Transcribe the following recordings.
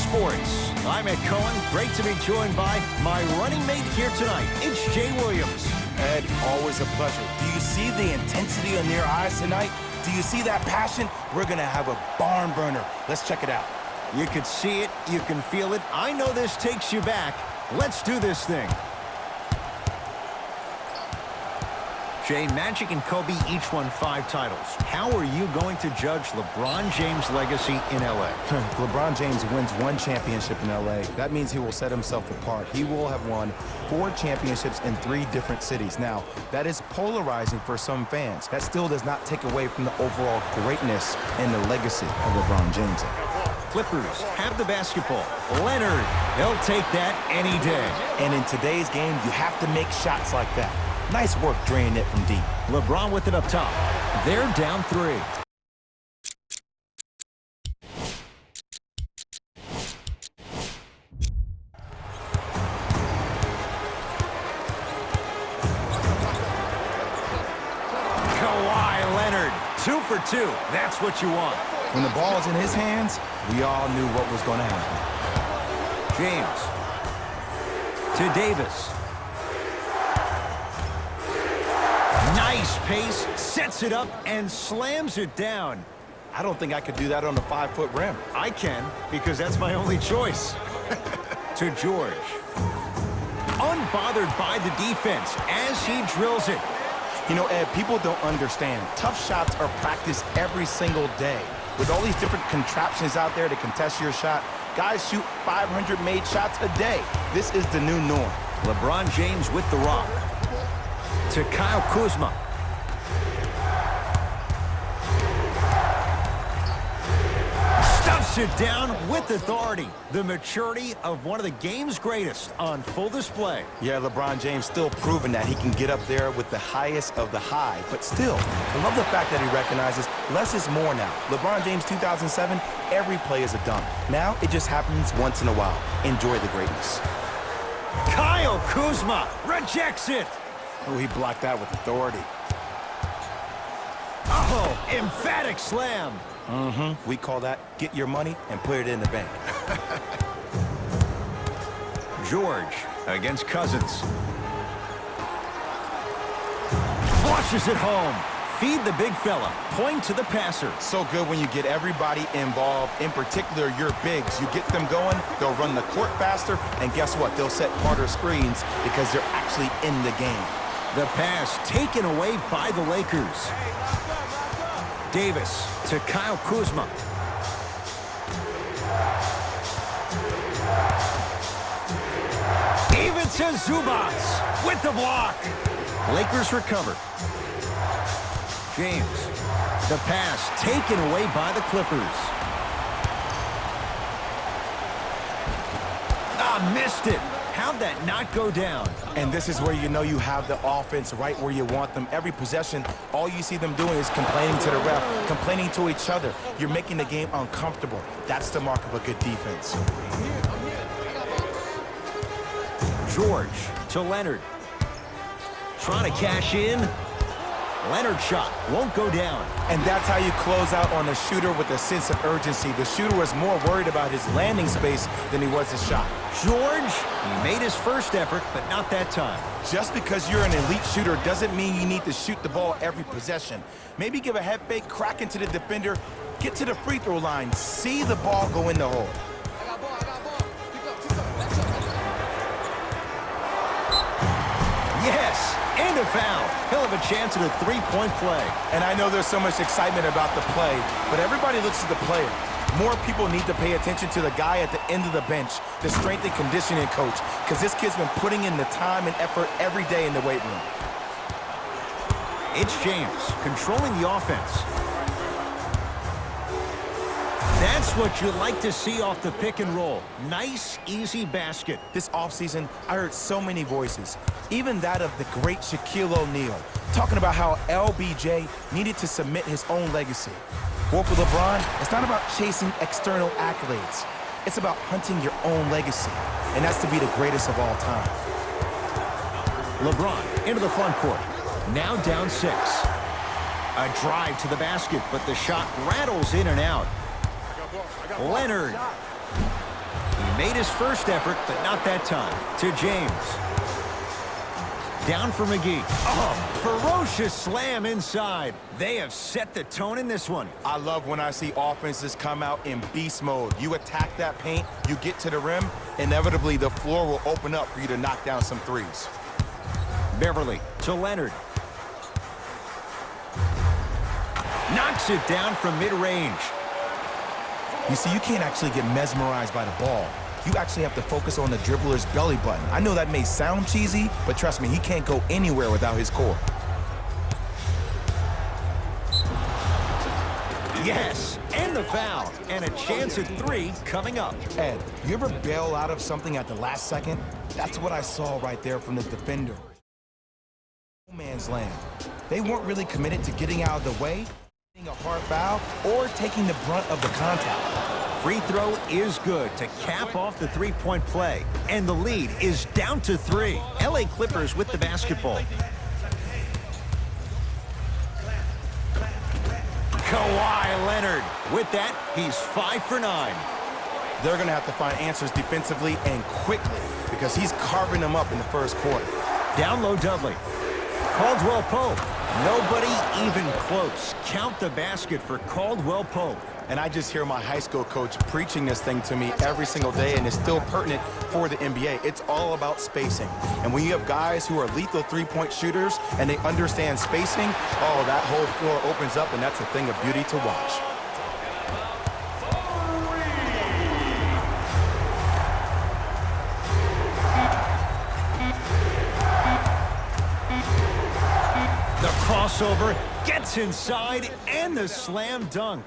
Sports. I'm Ed Cohen. Great to be joined by my running mate here tonight. It's Jay Williams. Ed, always a pleasure. Do you see the intensity in their eyes tonight? Do you see that passion? We're going to have a barn burner. Let's check it out. You can see it. You can feel it. I know this takes you back. Let's do this thing. Jay, Magic and Kobe each won 5 titles. How are you going to judge LeBron James' legacy in L.A.? LeBron James wins 1 championship in L.A. That means he will set himself apart. He will have won 4 championships in 3 different cities. Now, that is polarizing for some fans. That still does not take away from the overall greatness and the legacy of LeBron James. Clippers have the basketball. Leonard, he'll take that any day. And in today's game, you have to make shots like that. Nice work draining it from deep. LeBron with it up top. They're down 3. Kawhi Leonard, 2 for 2. That's what you want. When the ball is in his hands, we all knew what was going to happen. James to Davis. Nice pace, sets it up, and slams it down. I don't think I could do that on a 5-foot rim. I can, because that's my only choice. To George. Unbothered by the defense as he drills it. You know, Ed, people don't understand. Tough shots are practiced every single day. With all these different contraptions out there to contest your shot, guys shoot 500 made shots a day. This is the new norm. LeBron James with the rock. To Kyle Kuzma. Stuffs it down with authority. The maturity of one of the game's greatest on full display. Yeah, LeBron James still proving that he can get up there with the highest of the high. But still, I love the fact that he recognizes less is more now. LeBron James 2007, every play is a dunk. Now it just happens once in a while. Enjoy the greatness. Kyle Kuzma rejects it. Oh, he blocked that with authority. Oh, emphatic slam. We call that get your money and put it in the bank. George against Cousins. Flushes it home. Feed the big fella. Point to the passer. So good when you get everybody involved, in particular your bigs. You get them going, they'll run the court faster, and guess what? They'll set harder screens because they're actually in the game. The pass taken away by the Lakers. Davis to Kyle Kuzma. Even to Zubats with the block. Lakers recover. James. The pass taken away by the Clippers. Missed it. How'd that not go down? And this is where you know you have the offense right where you want them. Every possession, all you see them doing is complaining to the ref, complaining to each other. You're making the game uncomfortable. That's the mark of a good defense. George to Leonard. Trying to cash in. Leonard's shot won't go down. And that's how you close out on a shooter with a sense of urgency. The shooter was more worried about his landing space than he was his shot. George, he made his first effort, but not that time. Just because you're an elite shooter doesn't mean you need to shoot the ball every possession. Maybe give a head fake, crack into the defender, get to the free throw line, see the ball go in the hole. Yes, and a foul. He'll have a chance at a 3-point play. And I know there's so much excitement about the play, but everybody looks at the player. More people need to pay attention to the guy at the end of the bench, the strength and conditioning coach, because this kid's been putting in the time and effort every day in the weight room. It's James controlling the offense. That's what you like to see off the pick and roll. Nice, easy basket. This offseason, I heard so many voices, even that of the great Shaquille O'Neal, talking about how LBJ needed to submit his own legacy. Well, for LeBron, it's not about chasing external accolades. It's about hunting your own legacy, and that's to be the greatest of all time. LeBron into the front court. Now down 6. A drive to the basket, but the shot rattles in and out. Leonard. Made his first effort, but not that time. To James. Down for McGee. Oh, ferocious slam inside. They have set the tone in this one. I love when I see offenses come out in beast mode. You attack that paint, you get to the rim, inevitably the floor will open up for you to knock down some threes. Beverly to Leonard. Knocks it down from mid-range. You see, you can't actually get mesmerized by the ball. You actually have to focus on the dribbler's belly button. I know that may sound cheesy, but trust me, he can't go anywhere without his core. Yes, and the foul. And a chance at 3 coming up. Ed, you ever bail out of something at the last second? That's what I saw right there from the defender. No man's land. They weren't really committed to getting out of the way, getting a hard foul, or taking the brunt of the contact. Free throw is good to cap off the three-point play. And the lead is down to 3. LA Clippers with the basketball. Kawhi Leonard. With that, he's 5 for 9. They're going to have to find answers defensively and quickly because he's carving them up in the first quarter. Down low Dudley. Caldwell Pope. Nobody even close. Count the basket for Caldwell Pope. And I just hear my high school coach preaching this thing to me every single day, and it's still pertinent for the NBA. It's all about spacing. And when you have guys who are lethal three-point shooters and they understand spacing, oh, that whole floor opens up, and that's a thing of beauty to watch. The crossover gets inside, and the slam dunk.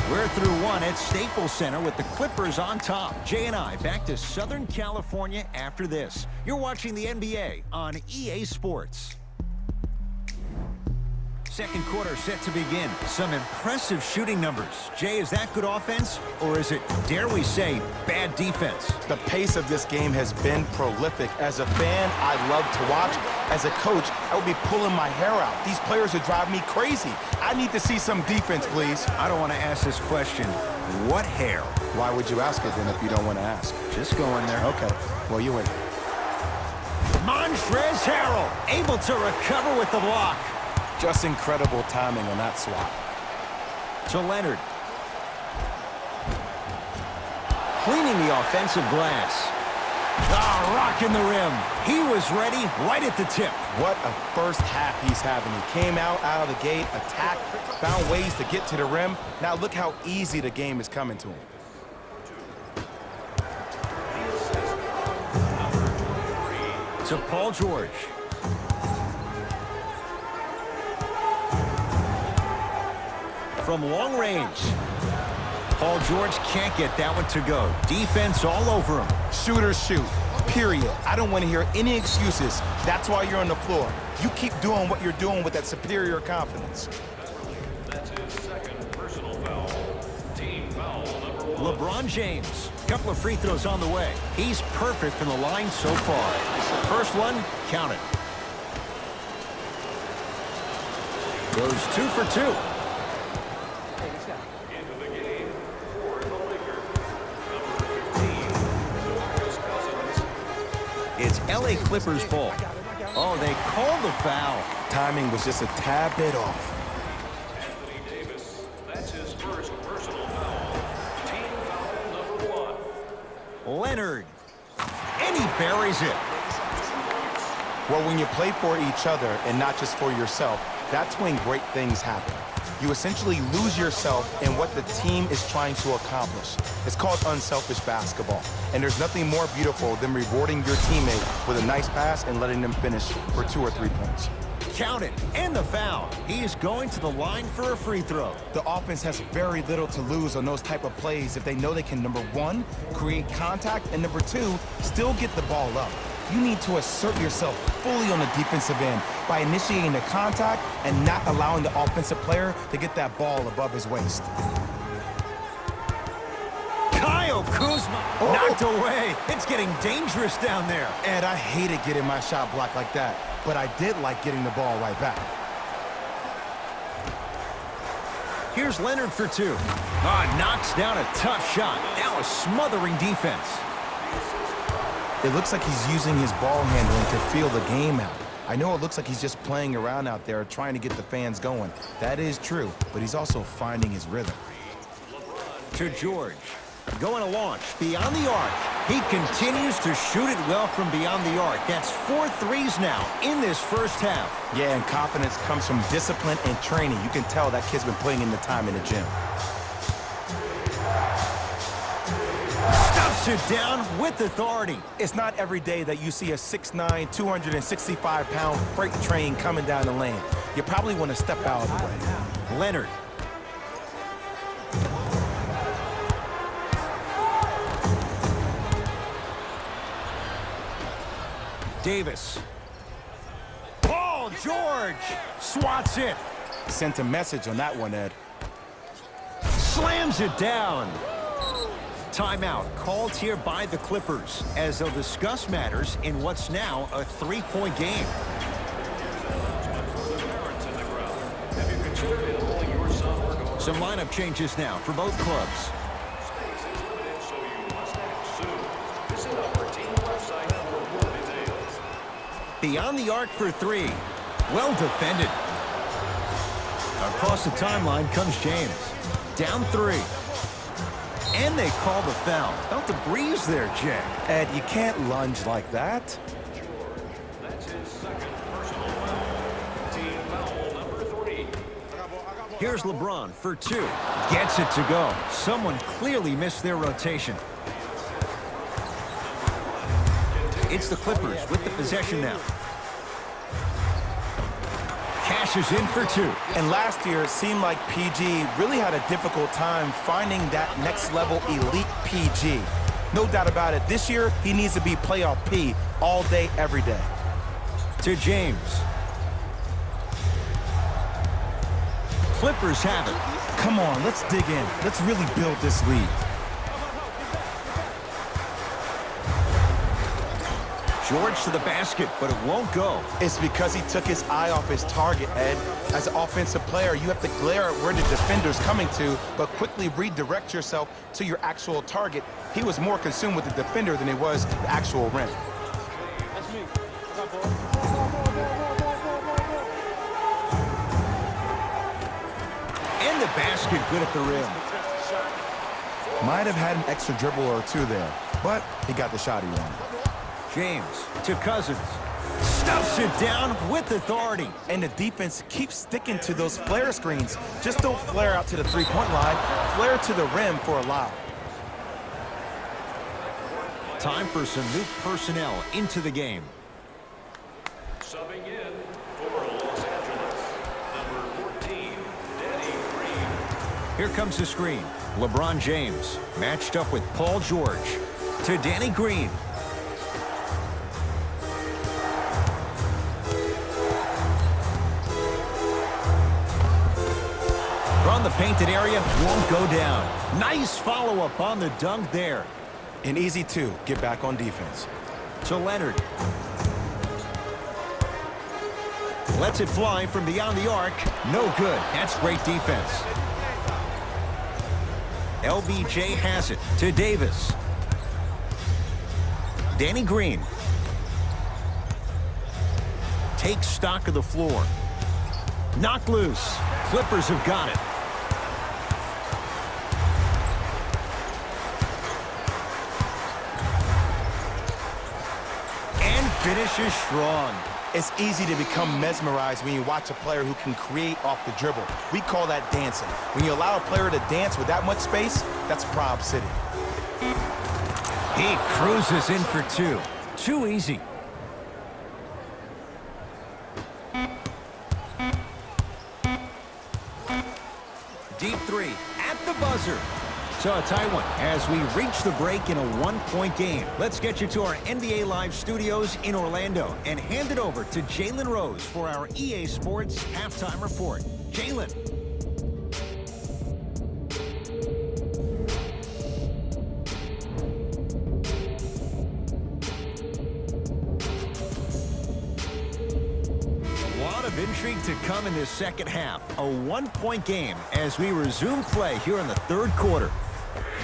We're through 1 at Staples Center with the Clippers on top. Jay and I back to Southern California after this. You're watching the NBA on EA Sports. Second quarter set to begin. Some impressive shooting numbers. Jay, is that good offense, or is it, dare we say, bad defense? The pace of this game has been prolific. As a fan, I love to watch. As a coach, I would be pulling my hair out. These players would drive me crazy. I need to see some defense, please. I don't want to ask this question. What hair? Why would you ask it then if you don't want to ask? Just go in there. Okay, well, you win. Montrezl Harrell able to recover with the block. Just incredible timing on that swap. To Leonard. Cleaning the offensive glass. Ah, rocking the rim. He was ready right at the tip. What a first half he's having. He came out of the gate, attacked, found ways to get to the rim. Now look how easy the game is coming to him. To Paul George. From long range. Paul George can't get that one to go. Defense all over him. Shooters shoot, period. I don't want to hear any excuses. That's why you're on the floor. You keep doing what you're doing with that superior confidence. That's his second personal foul. Team foul number 1. LeBron James. Couple of free throws on the way. He's perfect from the line so far. First one, count it. Goes 2 for 2. Into the game for the Lakers. Number 15, DeMarcus Cousins. It's LA Clippers ball. Oh, they called the foul. Timing was just a tad bit off. Anthony Davis. That's his first personal foul. Team foul number 1. Leonard. And he buries it. Well, when you play for each other and not just for yourself, that's when great things happen. You essentially lose yourself in what the team is trying to accomplish. It's called unselfish basketball. And there's nothing more beautiful than rewarding your teammate with a nice pass and letting them finish for 2 or 3 points. Count it. And the foul. He is going to the line for a free throw. The offense has very little to lose on those type of plays if they know they can, number 1, create contact, and number 2, still get the ball up. You need to assert yourself fully on the defensive end by initiating the contact and not allowing the offensive player to get that ball above his waist. Kyle Kuzma knocked away. It's getting dangerous down there. And I hated getting my shot blocked like that, but I did like getting the ball right back. Here's Leonard for 2. Knocks down a tough shot. Now a smothering defense. It looks like he's using his ball handling to feel the game out. I know it looks like he's just playing around out there trying to get the fans going. That is true, but he's also finding his rhythm. To George. Going to launch beyond the arc. He continues to shoot it well from beyond the arc. That's 4 threes now in this first half. Yeah, and confidence comes from discipline and training. You can tell that kid's been putting in the time in the gym. Stuffs it down with authority. It's not every day that you see a 6'9", 265-pound freight train coming down the lane. You probably want to step out of the way. Leonard. Davis. Paul George swats it. Sent a message on that one, Ed. Slams it down. Timeout called here by the Clippers as they'll discuss matters in what's now a 3-point game. Some lineup changes now for both clubs. Beyond the arc for 3. Well defended. Across the timeline comes James. Down 3. And they call the foul. Felt the breeze there, Jay. Ed, you can't lunge like that. That's his second personal foul. Team foul number 3. Here's LeBron for 2. Gets it to go. Someone clearly missed their rotation. It's the Clippers with the possession now. Cashes in for 2. And last year, it seemed like PG really had a difficult time finding that next-level elite PG. No doubt about it, this year, he needs to be playoff P all day, every day. To James. Clippers have it. Come on, let's dig in. Let's really build this lead. George to the basket, but it won't go. It's because he took his eye off his target, Ed. As an offensive player, you have to glare at where the defender's coming to, but quickly redirect yourself to your actual target. He was more consumed with the defender than he was the actual rim. And the basket good at the rim. Might have had an extra dribble or two there, but he got the shot he wanted. James to Cousins. Stuffs it down with authority. And the defense keeps sticking to those flare screens. Just don't flare out to the three-point line. Flare to the rim for a lob. Time for some new personnel into the game. Subbing in for Los Angeles, number 14, Danny Green. Here comes the screen. LeBron James matched up with Paul George. To Danny Green. From the painted area, won't go down. Nice follow-up on the dunk there. And easy, too. Get back on defense. To Leonard. Lets it fly from beyond the arc. No good. That's great defense. LBJ has it to Davis. Danny Green. Takes stock of the floor. Knocked loose. Clippers have got it. And finishes strong. It's easy to become mesmerized when you watch a player who can create off the dribble. We call that dancing. When you allow a player to dance with that much space, that's Prob City. He cruises in for 2. Too easy. Deep 3 at the buzzer. So a tight one as we reach the break in a 1-point game. Let's get you to our NBA Live studios in Orlando and hand it over to Jalen Rose for our EA Sports halftime report. Jalen. Intrigue to come in this second half. A 1-point game as we resume play here in the third quarter.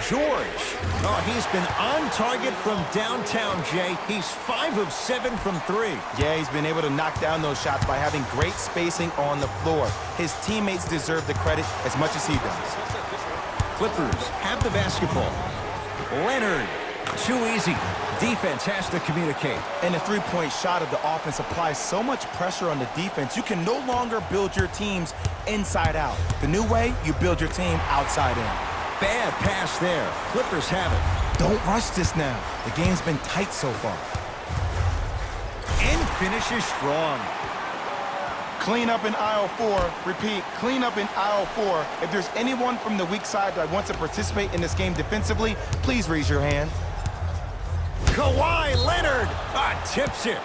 George. Oh, he's been on target from downtown, Jay. He's 5 of 7 from 3. Yeah, he's been able to knock down those shots by having great spacing on the floor. His teammates deserve the credit as much as he does. Clippers have the basketball. Leonard, too easy. Defense has to communicate. And the three-point shot of the offense applies so much pressure on the defense, you can no longer build your teams inside out. The new way, you build your team outside in. Bad pass there. Clippers have it. Don't rush this now. The game's been tight so far. And finishes strong. Clean up in aisle 4. Repeat, clean up in aisle 4. If there's anyone from the weak side that wants to participate in this game defensively, please raise your hand. Kawhi Leonard tips it.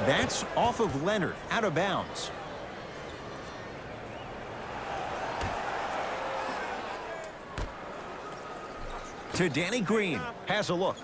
That's off of Leonard, out of bounds. To Danny Green, has a look.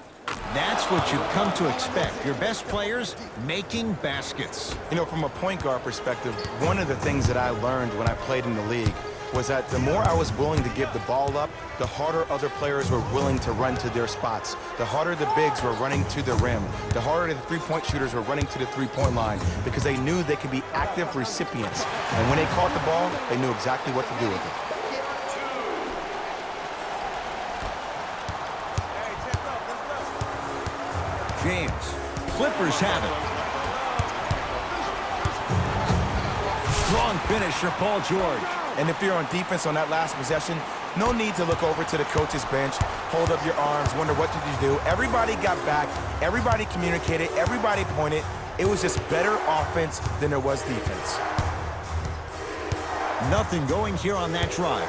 That's what you've come to expect. Your best players making baskets. You know, from a point guard perspective, one of the things that I learned when I played in the league was that the more I was willing to give the ball up, the harder other players were willing to run to their spots. The harder the bigs were running to the rim. The harder the three-point shooters were running to the three-point line because they knew they could be active recipients. And when they caught the ball, they knew exactly what to do with it. James. Clippers have it. Strong finish for Paul George. And if you're on defense on that last possession, no need to look over to the coach's bench, hold up your arms, wonder what did you do. Everybody got back, everybody communicated, everybody pointed. It was just better offense than there was defense. Nothing going here on that drive.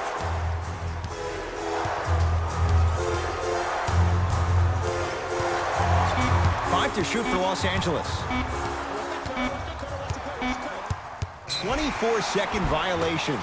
Five to shoot for Los Angeles. 24-second violation.